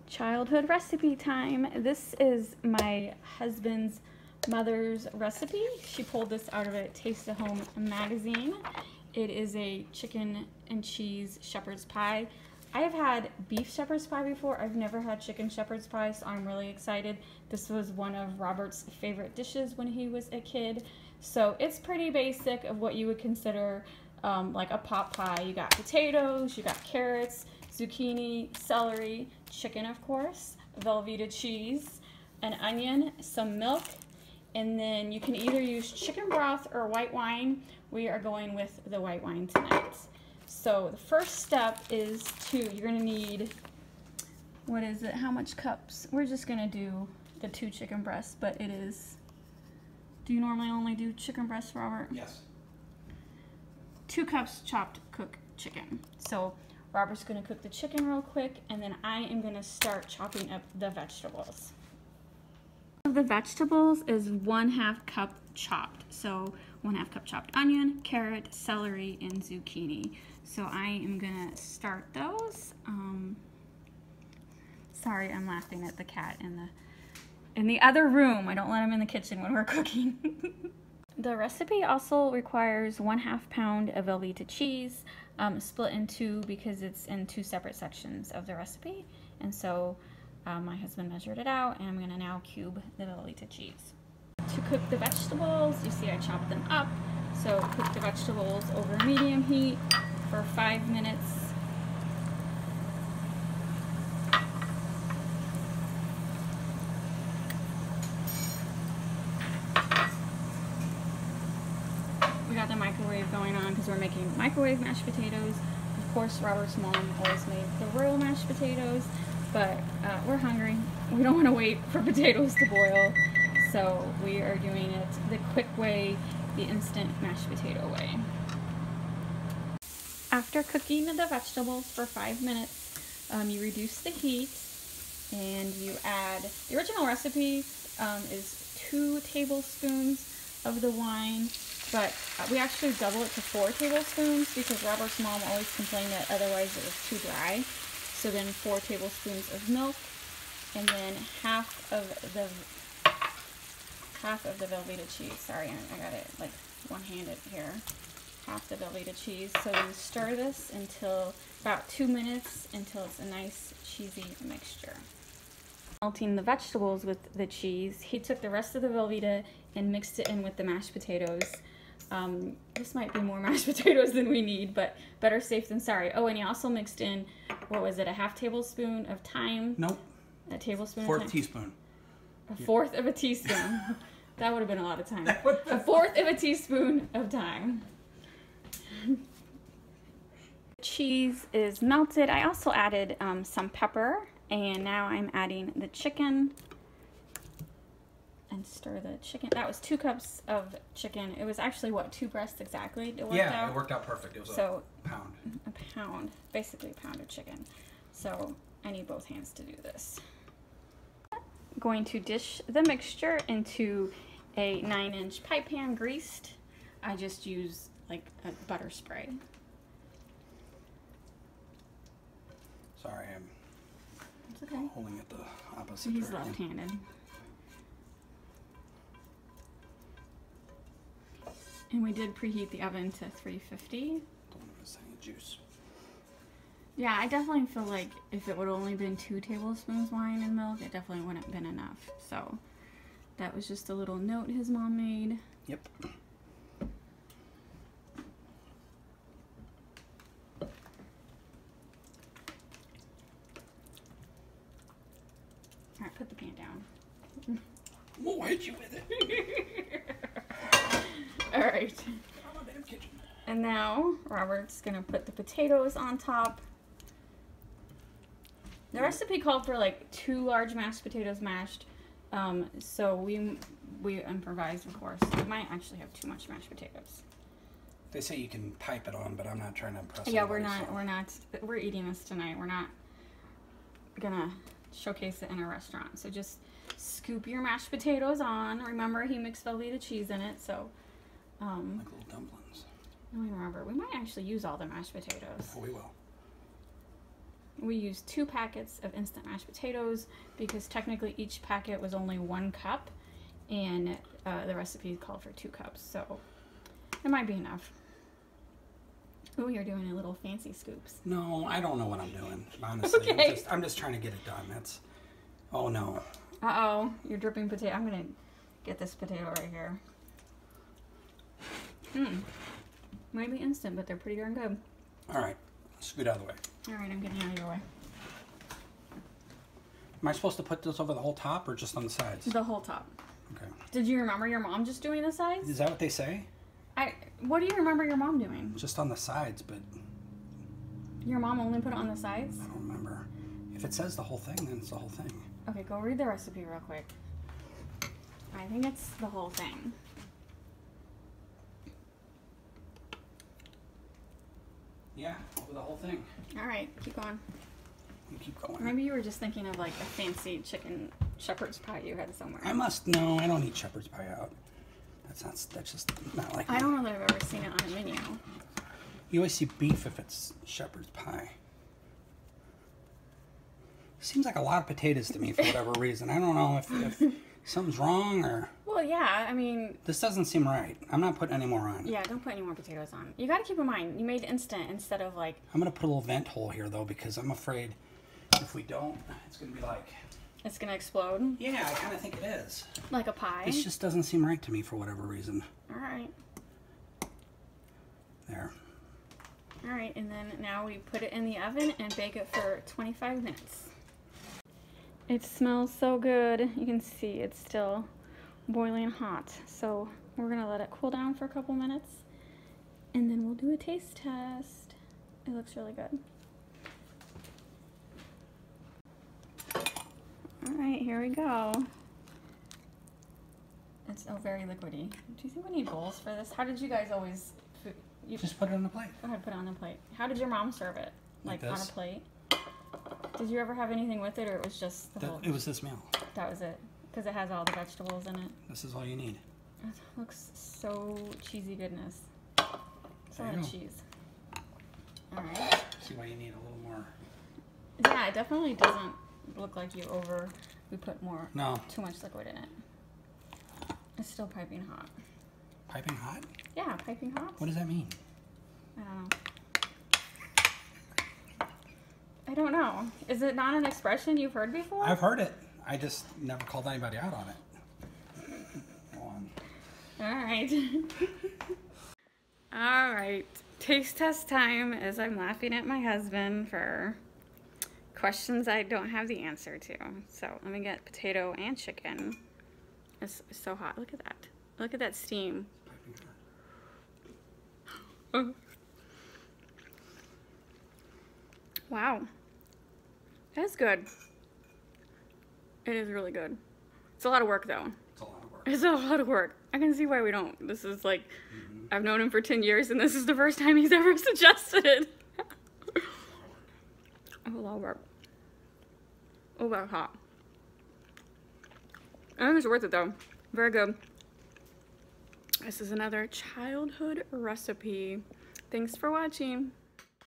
Childhood recipe time. This is my husband's mother's recipe. She pulled this out of a Taste of Home magazine. It is a chicken and cheese shepherd's pie. I have had beef shepherd's pie before. I've never had chicken shepherd's pie, so I'm really excited. This was one of Robert's favorite dishes when he was a kid. So it's pretty basic of what you would consider like a pot pie. You got potatoes, you got carrots, zucchini, celery, chicken of course, Velveeta cheese, an onion, some milk, and then you can either use chicken broth or white wine. We are going with the white wine tonight. So the first step is you're gonna need, what is it, how much cups? We're just gonna do the 2 chicken breasts, but it is, do you normally only do chicken breasts, Robert? Yes. 2 cups chopped cooked chicken. So Robert's gonna cook the chicken real quick, and then I am gonna start chopping up the vegetables. The vegetables is 1/2 cup chopped. So 1/2 cup chopped onion, carrot, celery, and zucchini. So I am gonna start those. Sorry, I'm laughing at the cat in the other room. I don't let him in the kitchen when we're cooking. The recipe also requires 1/2 pound of Velveeta cheese, split in 2 because it's in 2 separate sections of the recipe. And so my husband measured it out, and I'm gonna now cube the Velveeta cheese. To cook the vegetables, you see I chopped them up. So cook the vegetables over medium heat for 5 minutes. We got the microwave going on because we're making microwave mashed potatoes. Of course, Robert's mom always made the royal mashed potatoes, but we're hungry. We don't want to wait for potatoes to boil, so we are doing it the quick way, the instant mashed potato way. After cooking the vegetables for 5 minutes, you reduce the heat and you add, the original recipe is 2 tablespoons of the wine, but we actually double it to 4 tablespoons because Robert's mom always complained that otherwise it was too dry. So then 4 tablespoons of milk, and then half of the Velveeta cheese. Sorry, I got it like one-handed here. Half the Velveeta cheese. So we stir this until about 2 minutes until it's a nice cheesy mixture. Melting the vegetables with the cheese, he took the rest of the Velveeta and mixed it in with the mashed potatoes. This might be more mashed potatoes than we need, but better safe than sorry. Oh, and he also mixed in, what was it, a 1/2 tablespoon of thyme? Nope. A tablespoon of thyme? 1/4 teaspoon. A 1/4 of a teaspoon. That would have been a lot of thyme. A 1/4 of a teaspoon of thyme. Cheese is melted. I also added some pepper, and now I'm adding the chicken. And stir the chicken. That was 2 cups of chicken. It was actually, what, 2 breasts exactly? It worked out? It worked out perfect. It was a pound. A pound, basically a pound of chicken. So I need both hands to do this. Going to dish the mixture into a 9-inch pie pan greased. I just use like a butter spray. Sorry, I'm It's okay. holding it the opposite He's direction. left-handed. And we did preheat the oven to 350. Don't want to miss any juice. Yeah, I definitely feel like if it would have only been 2 tablespoons wine and milk, it definitely wouldn't have been enough. So that was just a little note his mom made. Yep. Alright, put the pan down. We'll hit you with it. Alright. And now Robert's gonna put the potatoes on top. The recipe called for like 2 large mashed potatoes mashed. So we improvised, of course. We might actually have too much mashed potatoes. They say you can pipe it on, but I'm not trying to impress Yeah, anybody, we're eating this tonight. We're not gonna showcase it in a restaurant. So just scoop your mashed potatoes on. Remember, he mixed Velveeta cheese in it, so like little dumplings. I remember, we might actually use all the mashed potatoes. Oh, we will. We used 2 packets of instant mashed potatoes because technically each packet was only 1 cup, and the recipe called for 2 cups, so it might be enough. Oh, you're doing a little fancy scoops. No, I don't know what I'm doing, honestly. Okay. I'm just trying to get it done. That's. Oh no. Uh-oh, you're dripping potato. I'm gonna get this potato right here. Might be instant, but they're pretty darn good. All right, scoot out of the way. All right, I'm getting out of your way. Am I supposed to put this over the whole top or just on the sides? The whole top. Okay. Did you remember your mom just doing the sides? Is that what they say? What do you remember your mom doing? Just on the sides, but Your mom only put it on the sides? I don't remember. If it says the whole thing, then it's the whole thing. Okay, go read the recipe real quick. I think it's the whole thing. Yeah, over the whole thing. All right, keep going. You keep going. Maybe you were just thinking of like a fancy chicken shepherd's pie you had somewhere. No, I don't eat shepherd's pie out. That's just not like I me. don't know that I've ever seen it on a menu. You always see beef if it's shepherd's pie. Seems like a lot of potatoes to me for whatever reason. I don't know if something's wrong or... Well, yeah, I mean... This doesn't seem right. I'm not putting any more on. Yeah, don't put any more potatoes on. You gotta keep in mind, you made instant instead of like... I'm gonna put a little vent hole here though, because I'm afraid if we don't, it's gonna be like... It's gonna explode? Yeah, I kind of think it is. Like a pie? This just doesn't seem right to me for whatever reason. Alright. There. Alright, and then now we put it in the oven and bake it for 25 minutes. It smells so good. You can see it's still boiling hot. So we're gonna let it cool down for a couple minutes and then we'll do a taste test. It looks really good. Alright, here we go. It's very liquidy. Do you think we need bowls for this? How did you guys always... You Just put it on the plate. Go ahead, put it on the plate. How did your mom serve it? Like on a this? plate? Did you ever have anything with it, or it was just the whole... It was this meal. That was it? Because it has all the vegetables in it. This is all you need. It looks so cheesy goodness. It's a There lot you of go. cheese. Alright. See why you need a little more. Yeah, it definitely doesn't look like we put too much liquid in it. It's still piping hot. Piping hot? Yeah, piping hot. What does that mean? I don't know. Is it not an expression you've heard before? I've heard it. I just never called anybody out on it. Go on. Alright. Alright. Taste test time as I'm laughing at my husband for questions I don't have the answer to. So let me get potato and chicken. It's so hot. Look at that. Look at that steam. Oh. Wow. That's good. It is really good. It's a lot of work though. It's a lot of work. It's a lot of work. I can see why we don't. This is like, I've known him for 10 years and this is the first time he's ever suggested it. A lot of work. Oh, that's hot. I think it's worth it though. Very good. This is another childhood recipe. Thanks for watching.